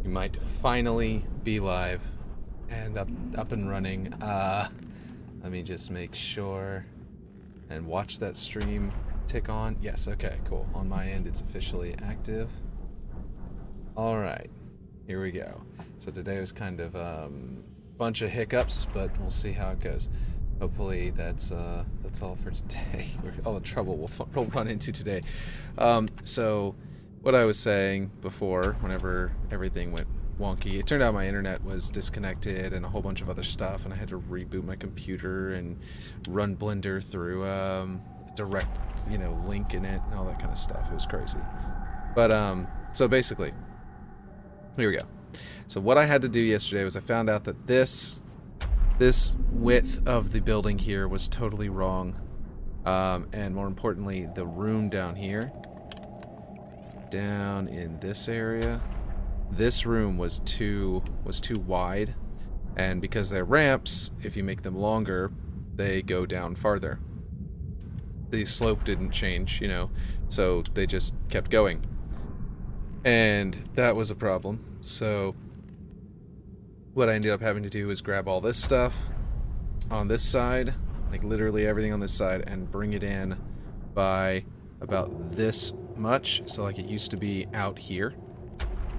We might finally be live and up and running. Let me just make sure and watch that stream tick on. Yes, okay, cool. On my end, it's officially active. All right, here we go. So today was kind of a bunch of hiccups, but we'll see how it goes. Hopefully that's all for today. All the trouble we'll run into today. So what I was saying before, whenever everything went wonky, it turned out my internet was disconnected and a whole bunch of other stuff, and I had to reboot my computer and run Blender through direct, link in it and all that kind of stuff. It was crazy. But so basically, here we go. So what I had to do yesterday was I found out that this width of the building here was totally wrong, and more importantly, the room down here, down in this area, this room was too wide, and because they're ramps, if you make them longer, they go down farther. The slope didn't change, so they just kept going, and that was a problem. So what I ended up having to do was grab all this stuff on this side, like literally everything on this side, and bring it in by about this much. So like it used to be out here.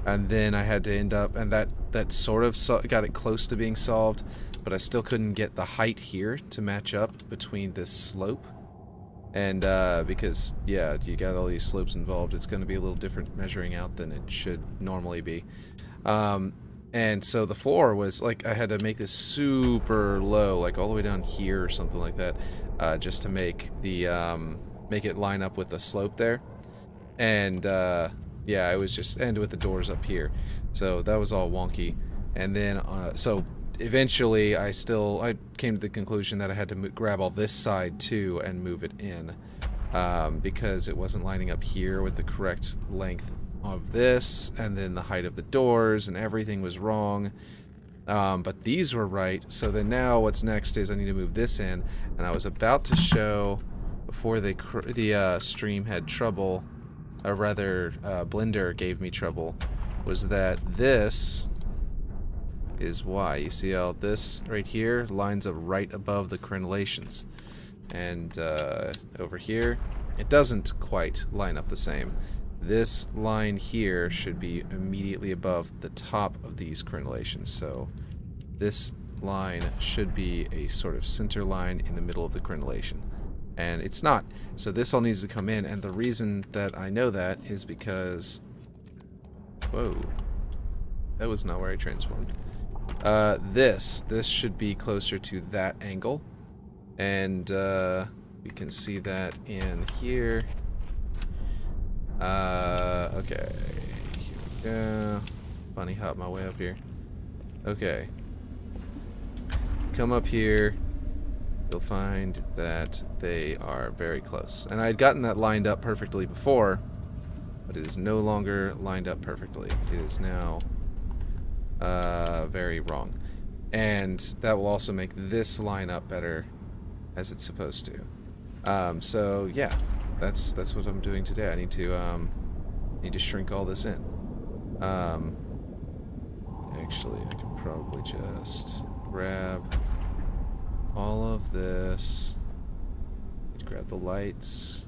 And then I had to end up, and that sort of got it close to being solved, but I still couldn't get the height here to match up between this slope. And because, yeah, you got all these slopes involved, it's going to be a little different measuring out than it should normally be. And so the floor was, like, I had to make this super low, like all the way down here or something like that, just to make make it line up with the slope there. And, yeah, it was just, and with the doors up here. So that was all wonky. And then, so eventually I came to the conclusion that I had to grab all this side too and move it in, because it wasn't lining up here with the correct length of this, and then the height of the doors, and everything was wrong. But these were right. So then now what's next is I need to move this in, and I was about to show, before the stream had trouble, or rather Blender gave me trouble, was that this is why. You see how this right here lines up right above the crenellations, and over here it doesn't quite line up the same. This line here should be immediately above the top of these crenellations, so this line should be a sort of center line in the middle of the crenellation, and it's not. So this all needs to come in, and the reason that I know that is because, whoa, that was not where I transformed. This should be closer to that angle, and we can see that in here. Okay, here we go. Bunny hop my way up here. Okay. Come up here. You'll find that they are very close. And I had gotten that lined up perfectly before, but it is no longer lined up perfectly. It is now very wrong. And that will also make this line up better as it's supposed to. So yeah, that's what I'm doing today. I need to shrink all this in. Actually, I can probably just grab all of this. Need to grab the lights.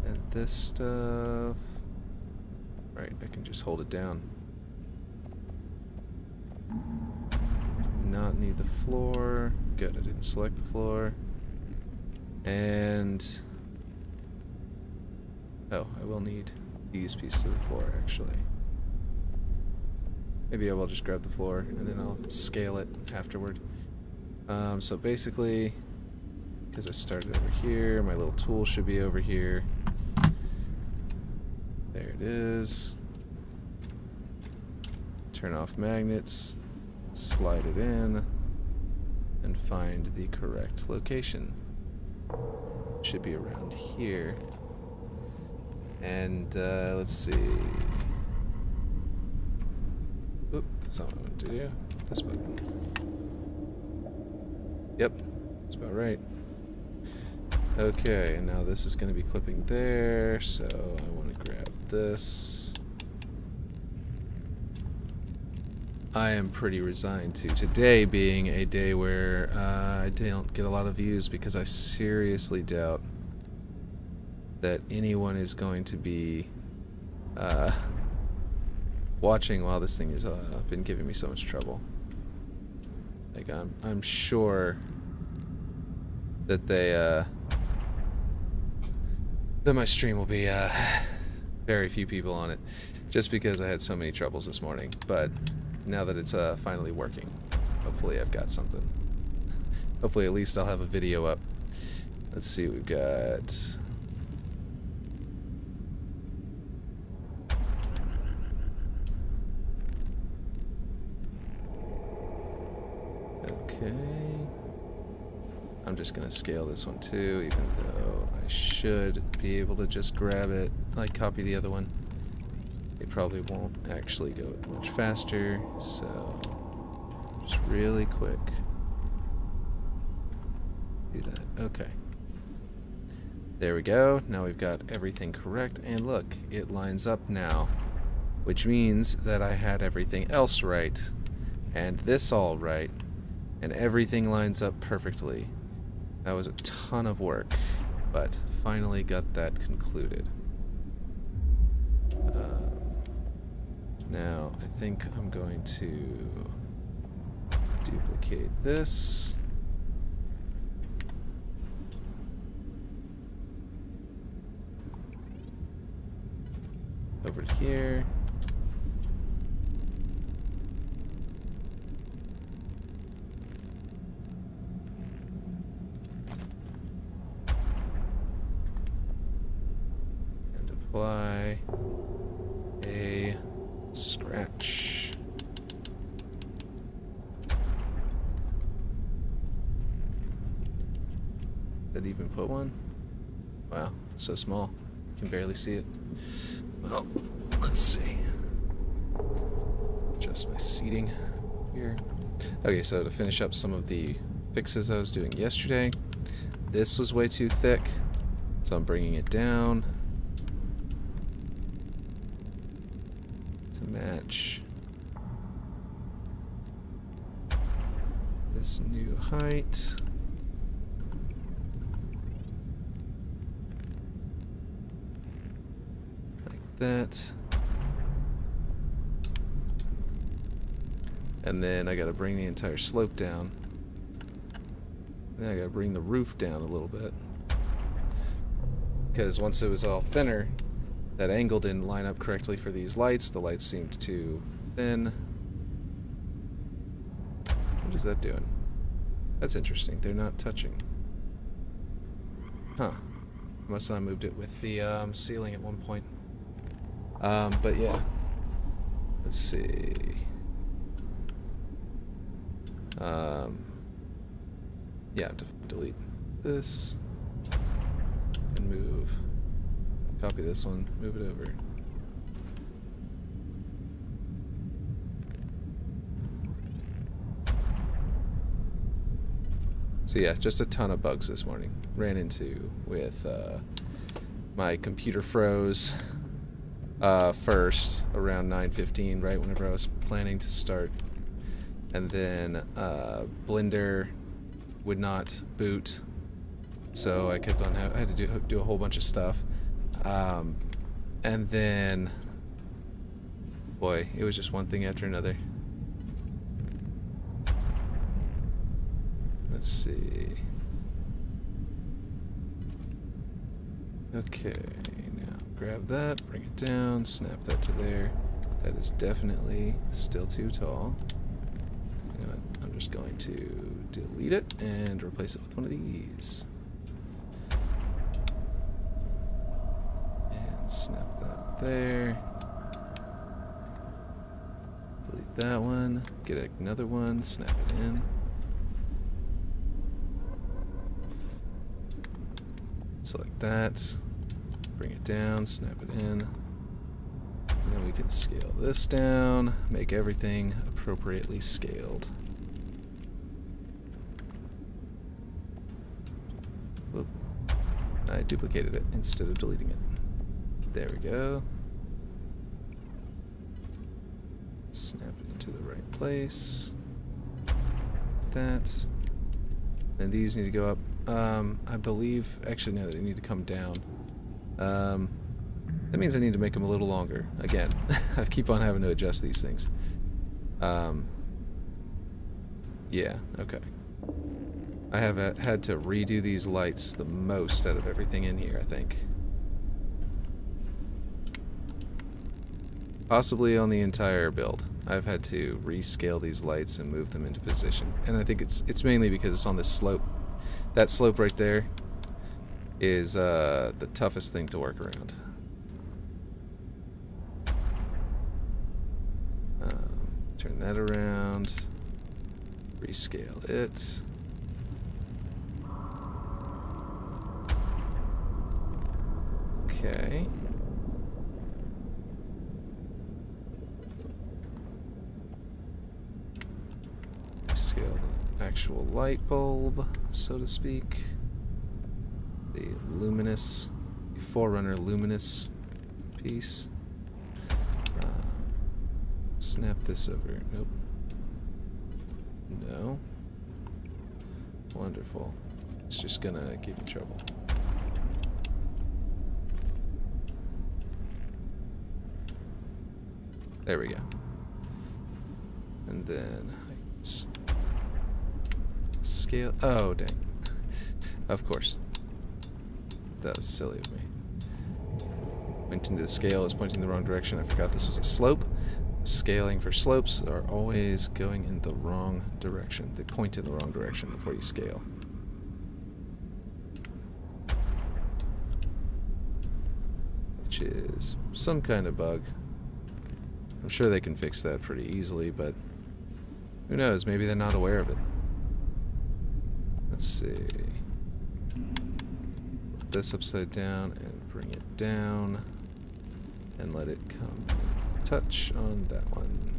And this stuff. Right, I can just hold it down. Not need the floor. Good, I didn't select the floor. And oh, I will need these pieces of the floor, actually. Maybe I will just grab the floor and then I'll scale it afterward. So basically, because I started over here, my little tool should be over here. There it is. Turn off magnets, slide it in, and find the correct location. It should be around here. And let's see. Oop, that's not what I wanted to do. This button. Yep, that's about right. Okay, and now this is going to be clipping there, so I want to grab this. I am pretty resigned to today being a day where I don't get a lot of views because I seriously doubt that anyone is going to be watching while this thing has been giving me so much trouble. Like I'm sure that that my stream will be very few people on it, just because I had so many troubles this morning. But now that it's finally working, hopefully I've got something. Hopefully at least I'll have a video up. Let's see what we've got. Okay. I'm just gonna scale this one too, even though I should be able to just grab it, like copy the other one. It probably won't actually go much faster, so just really quick. Do that. Okay. There we go. Now we've got everything correct, and look, it lines up now, which means that I had everything else right, and this all right, and everything lines up perfectly. That was a ton of work, but finally got that concluded. Now, I think I'm going to duplicate this. Over here. And apply a scratch. Did it even put one? Wow, so small. You can barely see it. Well, let's see. Adjust my seating here. Okay, so to finish up some of the fixes I was doing yesterday, this was way too thick, so I'm bringing it down to match this new height. That, and then I gotta bring the entire slope down. Then I gotta bring the roof down a little bit, because once it was all thinner, that angle didn't line up correctly for these lights. The lights seemed too thin. What is that doing? That's interesting. They're not touching. Huh. Unless I moved it with the ceiling at one point. But yeah, let's see. Yeah, delete this and move. Copy this one, move it over. So yeah, just a ton of bugs this morning. Ran into with my computer froze. First around 9:15, right whenever I was planning to start, and then Blender would not boot, so I kept on I had to do a whole bunch of stuff, and then boy, it was just one thing after another. Let's see. Okay. Grab that, bring it down, snap that to there. That is definitely still too tall. You know what? I'm just going to delete it and replace it with one of these. And snap that there. Delete that one, get another one, snap it in. Select that. Bring it down, snap it in, and then we can scale this down, make everything appropriately scaled. Whoop. I duplicated it instead of deleting it. There we go. Snap it into the right place. That. And these need to go up. I believe, actually no, they need to come down. That means I need to make them a little longer. Again, I keep on having to adjust these things. Yeah, okay. I have had to redo these lights the most out of everything in here, I think. Possibly on the entire build. I've had to rescale these lights and move them into position. And I think it's mainly because it's on this slope. That slope right there is the toughest thing to work around. Turn that around. Rescale it. Okay. Scale the actual light bulb, so to speak. The luminous, the Forerunner luminous piece. Snap this over. Nope. No. Wonderful. It's just gonna give you trouble. There we go. And then scale. Oh, dang. Of course. That was silly of me. Pointing to the scale is pointing the wrong direction. I forgot this was a slope. Scaling for slopes are always going in the wrong direction. They point in the wrong direction before you scale. Which is some kind of bug. I'm sure they can fix that pretty easily, but who knows? Maybe they're not aware of it. Let's see. Put this upside down and bring it down and let it come touch on that one.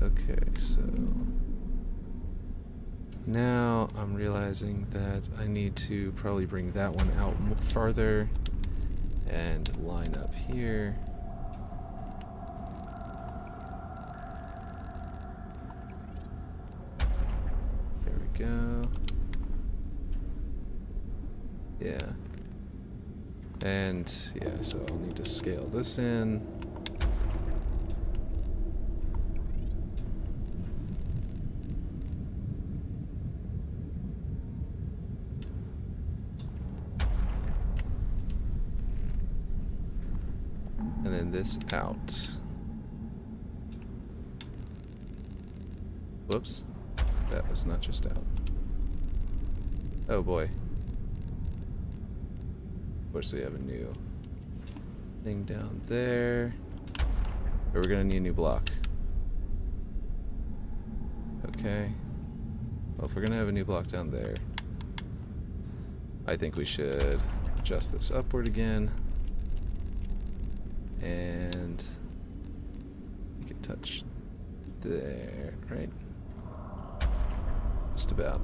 Okay, so now I'm realizing that I need to probably bring that one out farther and line up here. Go. Yeah. And yeah, so I'll need to scale this in. And then this out. Whoops. That was not just out. Oh boy. Of course we have a new thing down there. But we're gonna need a new block. Okay. Well, if we're gonna have a new block down there, I think we should adjust this upward again. And make it touch there, right? Just about.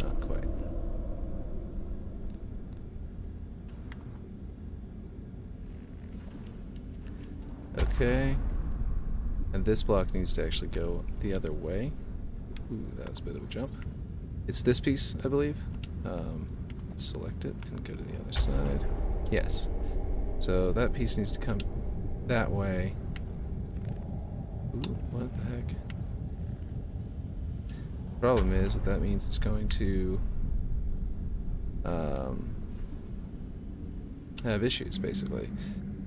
Not quite. Okay. And this block needs to actually go the other way. Ooh, that was a bit of a jump. It's this piece, I believe. Let's select it and go to the other side. Yes. So that piece needs to come that way. Ooh, what the heck? Problem is that means it's going to have issues, basically.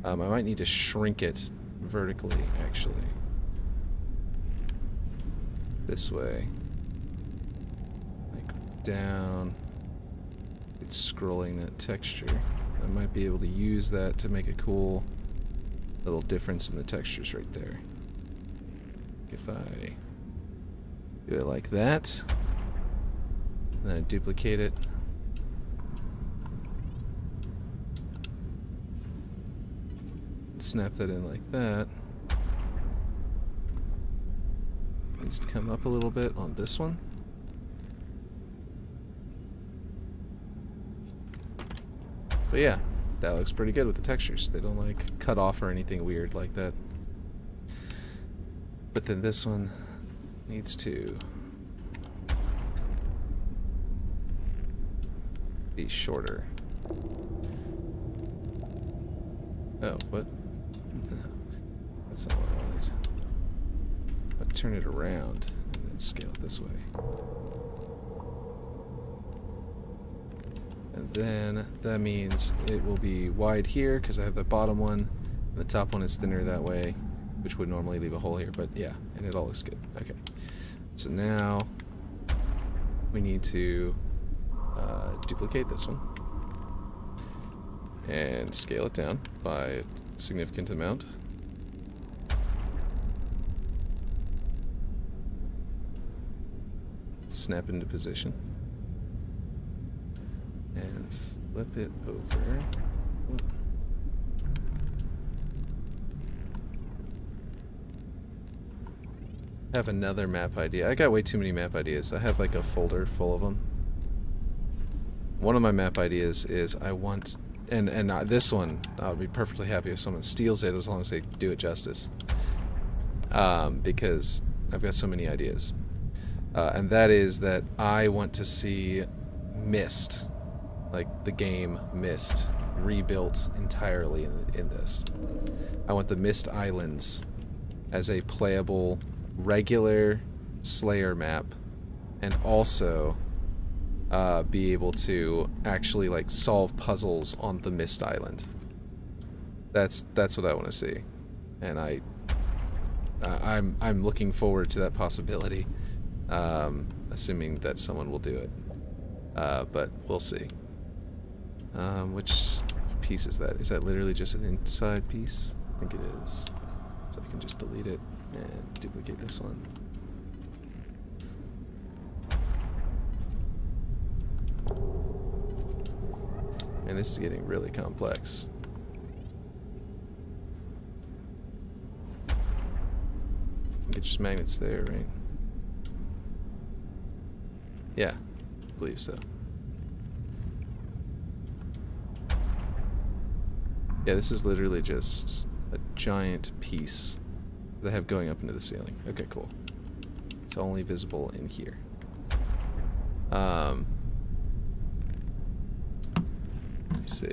I might need to shrink it vertically, actually. This way. Like down. It's scrolling that texture. I might be able to use that to make a cool little difference in the textures right there. If I do it like that, and then I duplicate it. Snap that in like that. Needs to come up a little bit on this one. But yeah, that looks pretty good with the textures. They don't like cut off or anything weird like that. But then this one needs to be shorter. Oh, what? No, that's not what I wanted. I'll turn it around and then scale it this way. And then that means it will be wide here because I have the bottom one, and the top one is thinner that way, which would normally leave a hole here, but yeah, and it all looks good. Okay, so now we need to duplicate this one and scale it down by a significant amount. Snap into position and flip it over. I have another map idea. I got way too many map ideas. I have like a folder full of them. One of my map ideas is I want, and this one, I'll be perfectly happy if someone steals it as long as they do it justice. Because I've got so many ideas. And that is that I want to see Myst, like the game Myst, rebuilt entirely in this. I want the Myst Islands as a playable regular Slayer map, and also be able to actually like solve puzzles on the Myst Island. That's what I want to see, and I'm looking forward to that possibility, assuming that someone will do it. But we'll see. Which piece is that? Is that literally just an inside piece? I think it is. So I can just delete it and duplicate this one. And this is getting really complex. Get just magnets there, right? Yeah, I believe so. Yeah, this is literally just a giant piece that I have going up into the ceiling. Okay, cool. It's only visible in here. Let me see.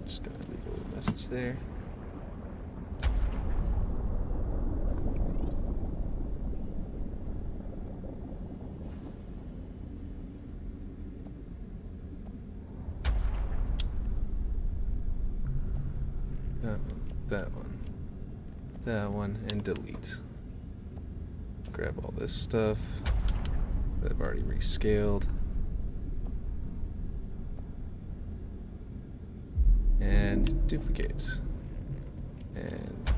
Just gonna leave a little message there. That one, and delete. Grab all this stuff that I've already rescaled. And duplicate. And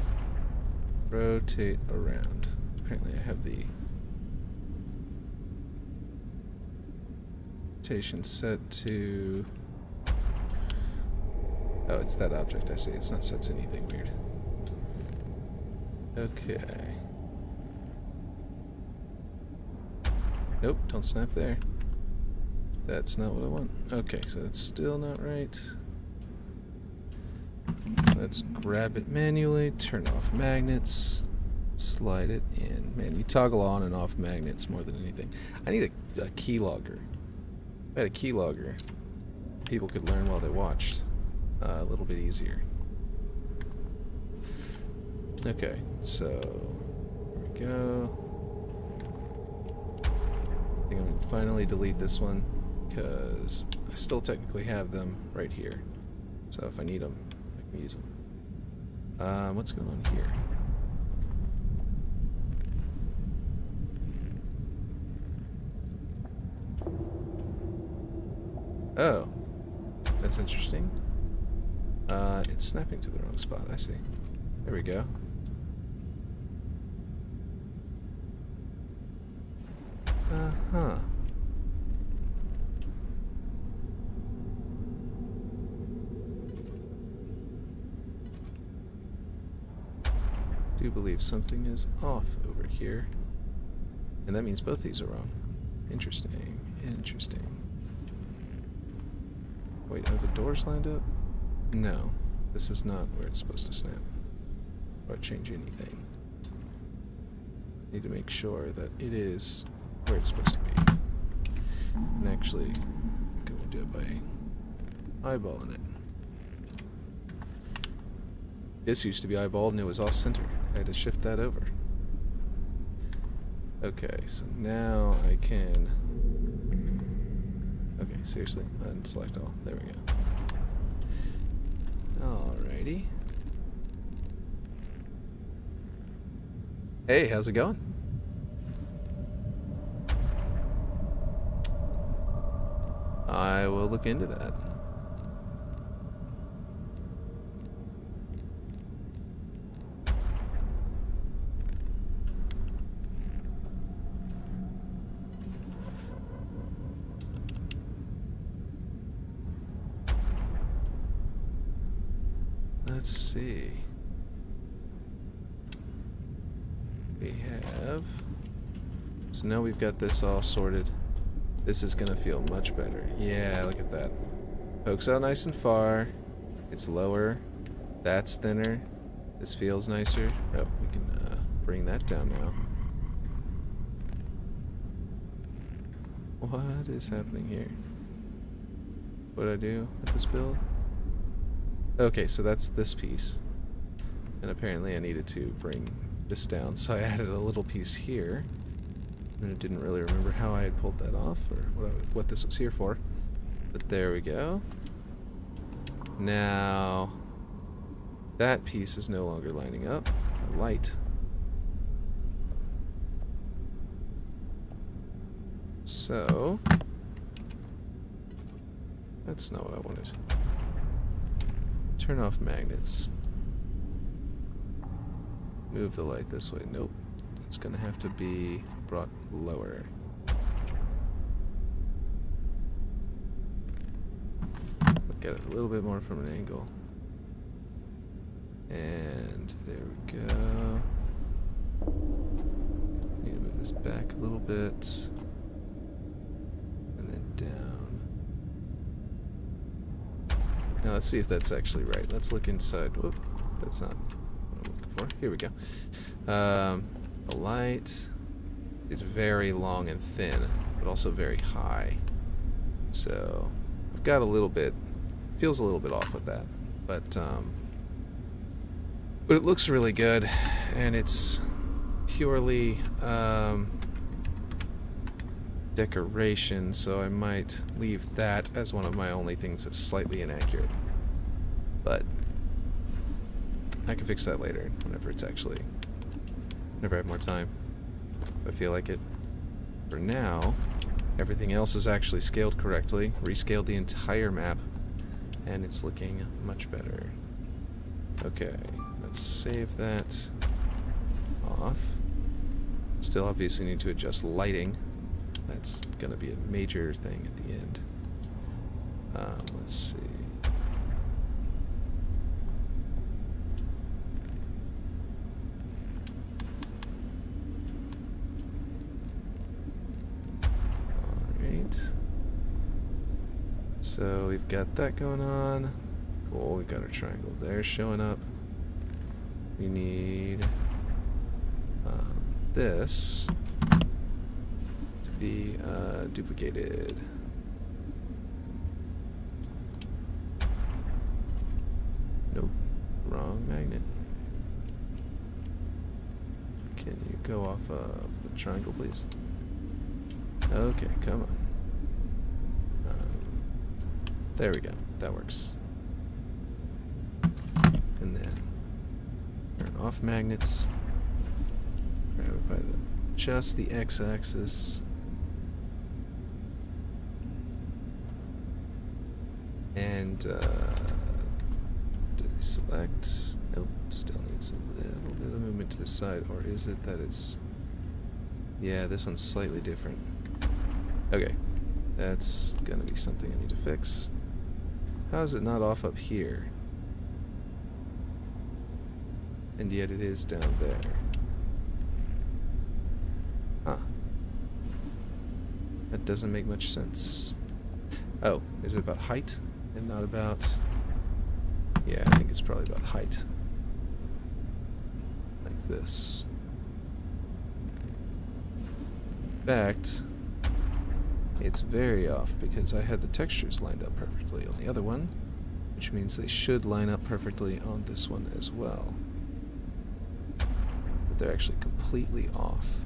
rotate around. Apparently I have the rotation set to... Oh, it's that object, I see. It's not set to anything weird. Okay. Nope, don't snap there. That's not what I want. Okay, so that's still not right. Let's grab it manually, turn off magnets, slide it in. Man, you toggle on and off magnets more than anything. I need a keylogger. If I had a keylogger, people could learn while they watched. A little bit easier. Okay, so here we go. I think I'm going to finally delete this one because I still technically have them right here. So if I need them, I can use them. What's going on here? Oh, that's interesting. It's snapping to the wrong spot. I see. There we go. Uh-huh. Do believe something is off over here. And that means both these are wrong. Interesting. Interesting. Wait, are the doors lined up? No. This is not where it's supposed to snap. Or change anything. Need to make sure that it is where it's supposed to be. And actually, I'm going to do it by eyeballing it. This used to be eyeballed and it was off center. I had to shift that over. Okay, so now I can... Okay, seriously, unselect all. There we go. Alrighty. Hey, how's it going? I will look into that. Let's see. We have... So now we've got this all sorted. This is gonna feel much better. Yeah, look at that. Pokes out nice and far. It's lower. That's thinner. This feels nicer. Oh, we can bring that down now. What is happening here? What do I do with this build? Okay, so that's this piece. And apparently I needed to bring this down, so I added a little piece here. And I didn't really remember how I had pulled that off, or what this was here for. But there we go. Now, that piece is no longer lining up. Light. So, that's not what I wanted. Turn off magnets. Move the light this way. Nope. It's gonna have to be brought lower. Look at it a little bit more from an angle. And there we go. Need to move this back a little bit. And then down. Now let's see if that's actually right. Let's look inside. Whoop. That's not what I'm looking for. Here we go. The light is very long and thin, but also very high. So I've got a little bit, feels a little bit off with that, but it looks really good, and it's purely decoration, so I might leave that as one of my only things that's slightly inaccurate. But I can fix that later, whenever it's actually... Whenever I have more time, if I feel like it. For now, everything else is actually scaled correctly. Rescaled the entire map, and it's looking much better. Okay, let's save that off. Still obviously need to adjust lighting. That's going to be a major thing at the end. Let's see. So we've got that going on. Cool, we've got our triangle there showing up. We need this to be duplicated. Nope, wrong magnet. Can you go off of the triangle, please? Okay, come on. There we go. That works. And then turn off magnets. Grab it by just the x-axis. And select. Nope, still needs a little bit of movement to the side. Or is it that it's... Yeah, this one's slightly different. Okay, that's gonna be something I need to fix. How is it not off up here? And yet it is down there. Huh. That doesn't make much sense. Oh, is it about height and not about... Yeah, I think it's probably about height. Like this. In fact, it's very off because I had the textures lined up perfectly on the other one, which means they should line up perfectly on this one as well. But they're actually completely off.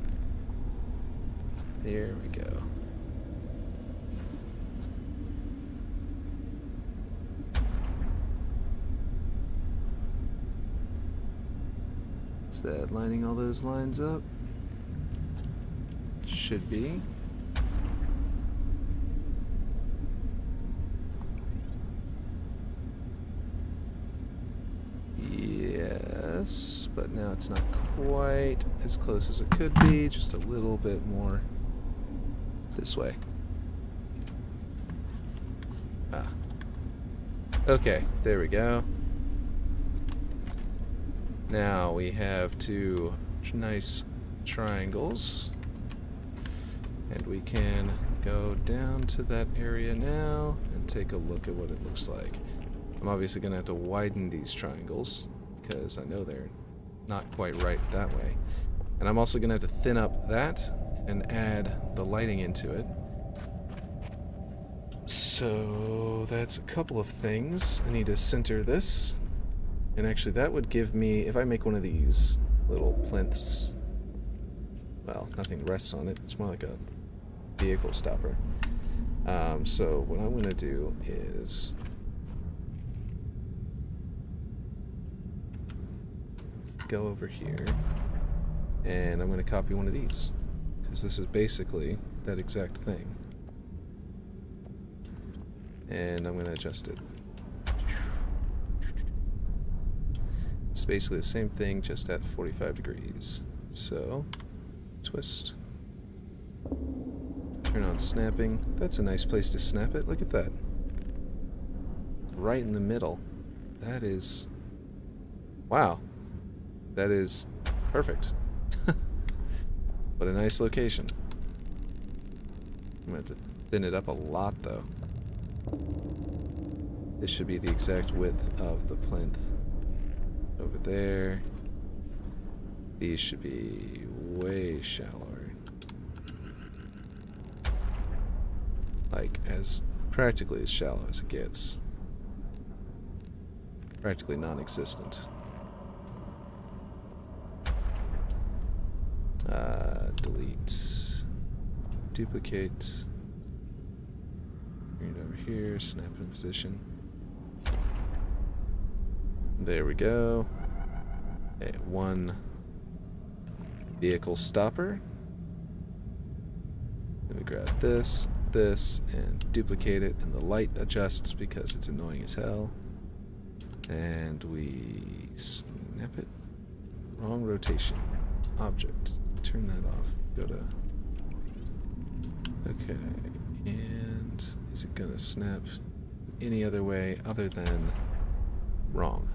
There we go. Is that lining all those lines up? Should be. Yes, but now it's not quite as close as it could be, just a little bit more this way. Ah. Okay, there we go. Now we have two nice triangles. And we can go down to that area now and take a look at what it looks like. I'm obviously going to have to widen these triangles because I know they're not quite right that way. And I'm also going to have to thin up that and add the lighting into it. So that's a couple of things. I need to center this. And actually that would give me, if I make one of these little plinths, well, nothing rests on it. It's more like a vehicle stopper. So what I'm going to do is go over here and I'm going to copy one of these because this is basically that exact thing. And I'm going to adjust it. It's basically the same thing, just at 45 degrees. So, twist. Turn on snapping. That's a nice place to snap it. Look at that. Right in the middle. That is... Wow. That is perfect. What a nice location. I'm going to have to thin it up a lot, though. This should be the exact width of the plinth. Over there. These should be way shallower. Like, as practically as shallow as it gets. Practically non-existent. Delete. Duplicate. Bring it over here, snap in position. There we go. Okay, one vehicle stopper. Then we grab this, and duplicate it, and the light adjusts because it's annoying as hell. And we snap it. Wrong rotation. Object. Turn that off. Go to... Okay. And is it gonna snap any other way other than wrong?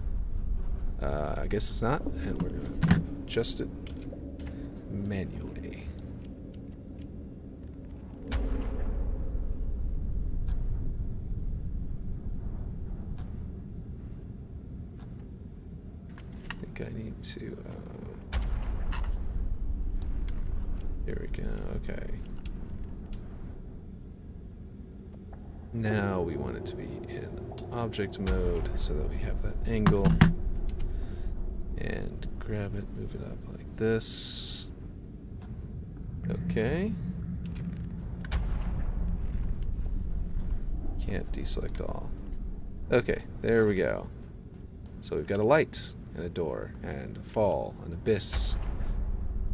I guess it's not, and we're gonna adjust it manually. I think I need to, here we go, okay. Now we want it to be in object mode so that we have that angle. And grab it, move it up like this. Okay. Can't deselect all. Okay, there we go. So we've got a light and a door and a fall, an abyss.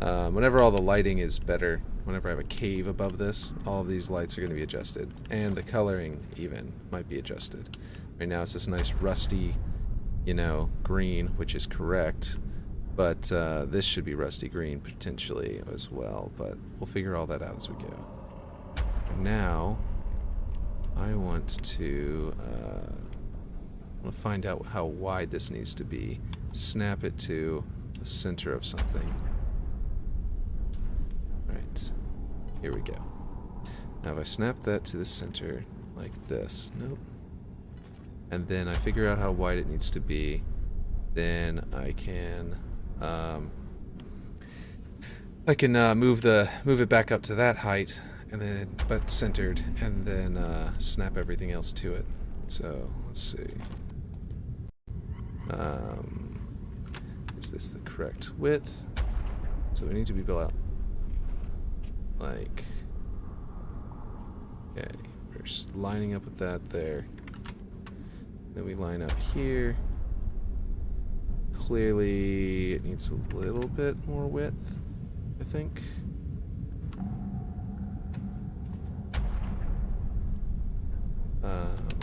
Whenever all the lighting is better, whenever I have a cave above this, all of these lights are going to be adjusted. And the coloring even might be adjusted. Right now it's this nice rusty, you know, green, which is correct. But this should be rusty green potentially as well. But we'll figure all that out as we go. Now, I want to find out how wide this needs to be. Snap it to the center of something. Alright, here we go. Now if I snap that to the center, like this, nope. And then I figure out how wide it needs to be, then I can move it back up to that height, and then but centered, and then snap everything else to it. So let's see. Is this the correct width? So we need to be built out like, okay, we're lining up with that there. Then we line up here. Clearly it needs a little bit more width, I think.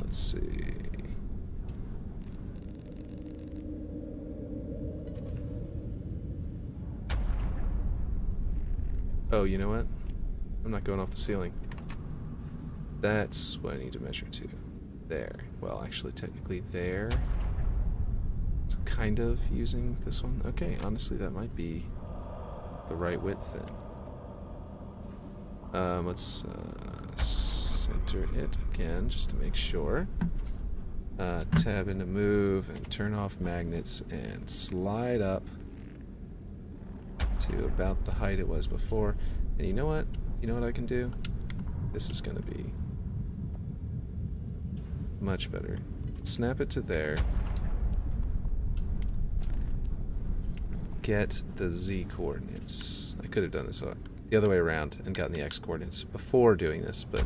Let's see. Oh, you know what? I'm not going off the ceiling. That's what I need to measure to. There. Well, actually, technically there. It's kind of using this one. Okay, honestly, that might be the right width then. Let's center it again, just to make sure. Tab into move and turn off magnets and slide up to about the height it was before. And you know what? You know what I can do? This is going to be much better. Snap it to there. Get the Z coordinates. I could have done this the other way around and gotten the X coordinates before doing this, but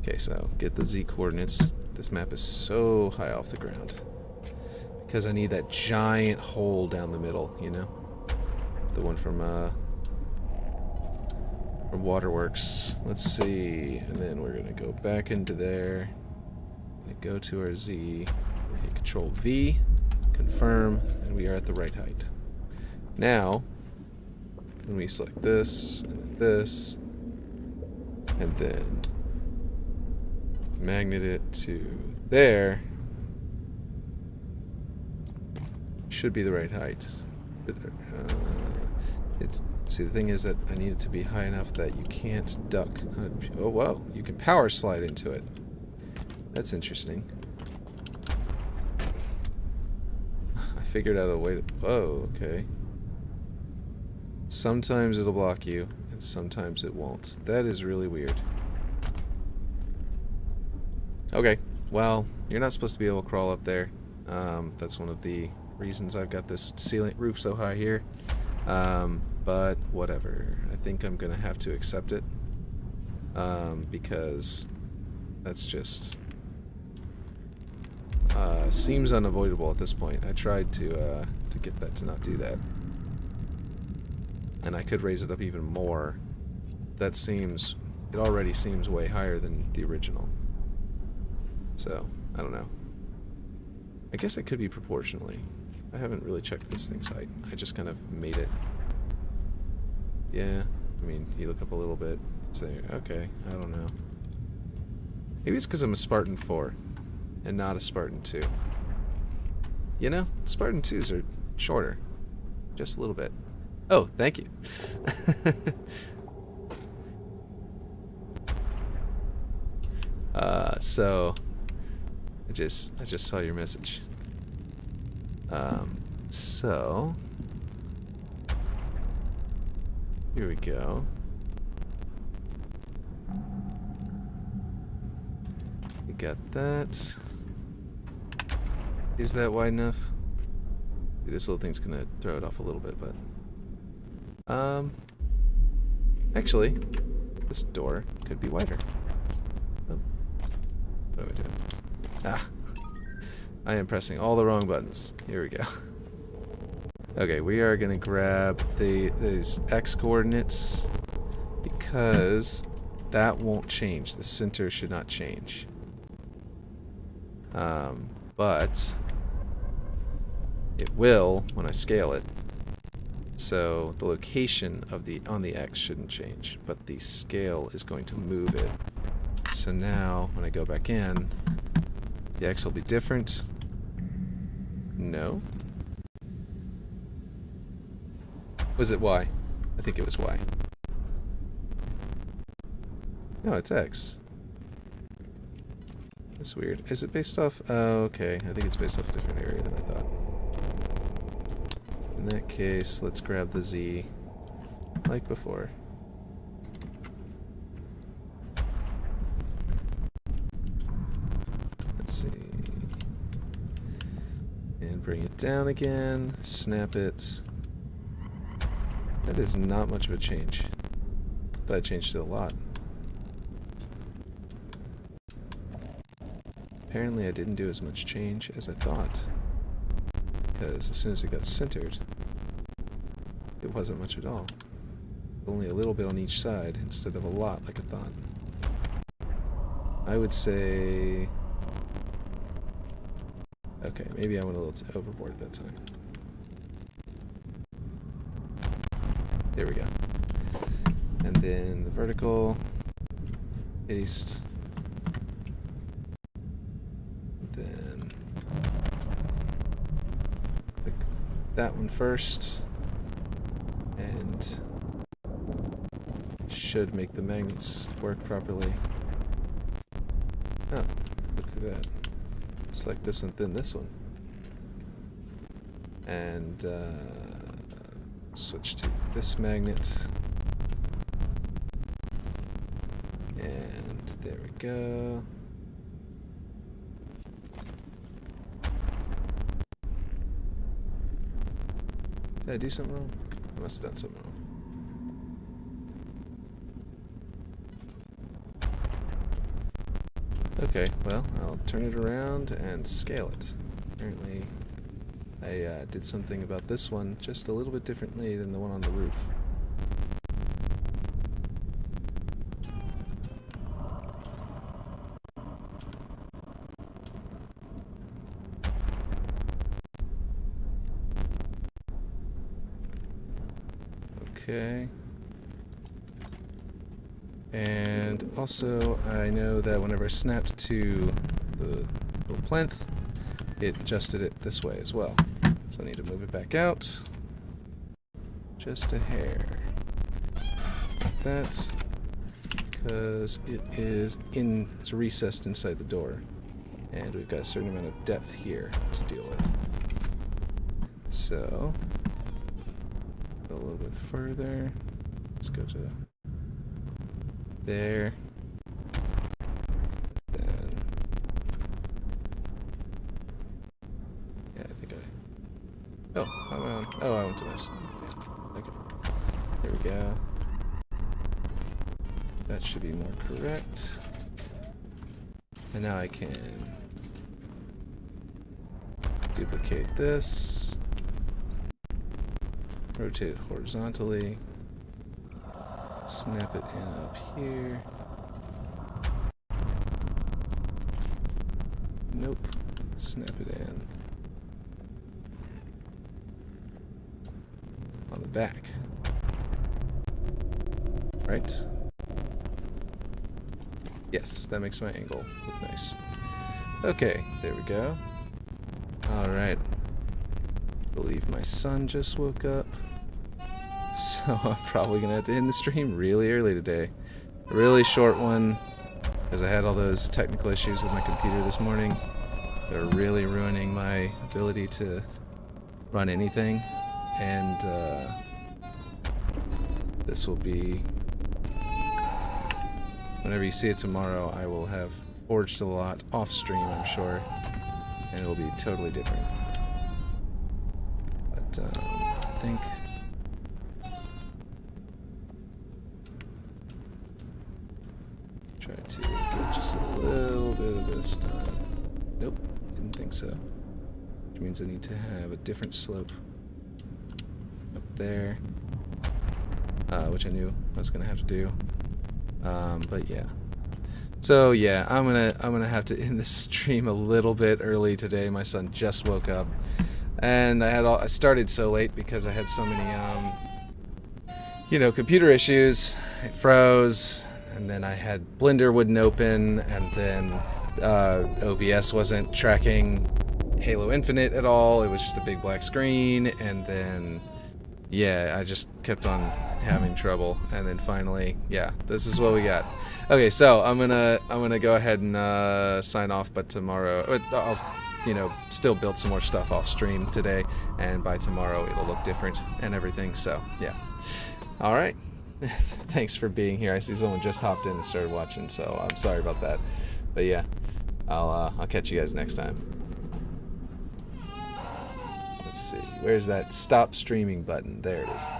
okay, so get the Z coordinates. This map is so high off the ground because I need that giant hole down the middle, you know? The one from Waterworks. Let's see, and then we're gonna go back into there. Go to our Z, hit Control V, confirm, and we are at the right height. Now, when we select this, and then magnet it to there, should be the right height. See, the thing is that I need it to be high enough that you can't duck. Oh, whoa, you can power slide into it. That's interesting. I figured out a way to... Oh, okay. Sometimes it'll block you, and sometimes it won't. That is really weird. Okay, well, you're not supposed to be able to crawl up there. That's one of the reasons I've got this ceiling roof so high here. But whatever. I think I'm going to have to accept it. Because that's just... seems unavoidable at this point. I tried to get that to not do that. And I could raise it up even more. That seems... It already seems way higher than the original. So, I don't know. I guess it could be proportionally. I haven't really checked this thing's height. I just kind of made it. Yeah, I mean, you look up a little bit. It's there. Okay, I don't know. Maybe it's because I'm a Spartan 4 and not a Spartan 2. You know, Spartan 2s are shorter. Just a little bit. Oh, thank you. So I just saw your message. So here we go. We got that. Is that wide enough? This little thing's gonna throw it off a little bit, but actually, this door could be wider. Oh. What am I doing? Ah, I am pressing all the wrong buttons. Here we go. Okay, we are going to grab these x coordinates because that won't change. The center should not change. But it will when I scale it. So the location of on the x shouldn't change, but the scale is going to move it. So now when I go back in, the x will be different. No. Was it y? I think it was y. No, it's x. That's weird. Is it based off... Oh, okay. I think it's based off a different area than I thought. In that case, let's grab the z like before. Let's see. And bring it down again. Snap it. That is not much of a change. I thought I changed it a lot. Apparently I didn't do as much change as I thought, because as soon as it got centered, it wasn't much at all. Only a little bit on each side instead of a lot like I thought. I would say... Okay, maybe I went a little overboard that time. There we go. And then the vertical, paste. Then click that one first, and should make the magnets work properly. Oh, look at that. Select this one, then this one. And switch to this magnet. And there we go. Did I do something wrong? I must have done something wrong. Okay, well, I'll turn it around and scale it. Apparently, I did something about this one just a little bit differently than the one on the roof. Okay. And also, I know that whenever I snapped to the little plinth, it adjusted it this way as well. So I need to move it back out. Just a hair. Like that. Because it's recessed inside the door. And we've got a certain amount of depth here to deal with. So, go a little bit further. Let's go to there. Then, yeah, I think I... Oh, I'm on. Oh, I went to this. Okay. There we go. That should be more correct. And now I can duplicate this. Rotate it horizontally. Snap it in up here. Nope. Snap it in on the back. Right? Yes, that makes my angle look nice. Okay, there we go. Alright. Believe my son just woke up. So I'm probably going to have to end the stream really early today. A really short one, because I had all those technical issues with my computer this morning. They're really ruining my ability to run anything. And this will be... Whenever you see it tomorrow, I will have forged a lot off stream, I'm sure. And it will be totally different. But I think... Try to get just a little bit of this done. Nope, didn't think so. Which means I need to have a different slope there, which I knew I was gonna have to do. But yeah. So yeah, I'm gonna have to end this stream a little bit early today. My son just woke up, and I started so late because I had so many computer issues. It froze, and then I had Blender wouldn't open, and then OBS wasn't tracking Halo Infinite at all. It was just a big black screen, and then yeah, I just kept on having trouble, and then finally, yeah, this is what we got. Okay, so I'm gonna go ahead and sign off, but tomorrow I'll still build some more stuff off stream today, and by tomorrow it'll look different and everything. So yeah, all right. Thanks for being here. I see someone just hopped in and started watching, so I'm sorry about that. But yeah, I'll catch you guys next time. Let's see, where's that stop streaming button? There it is.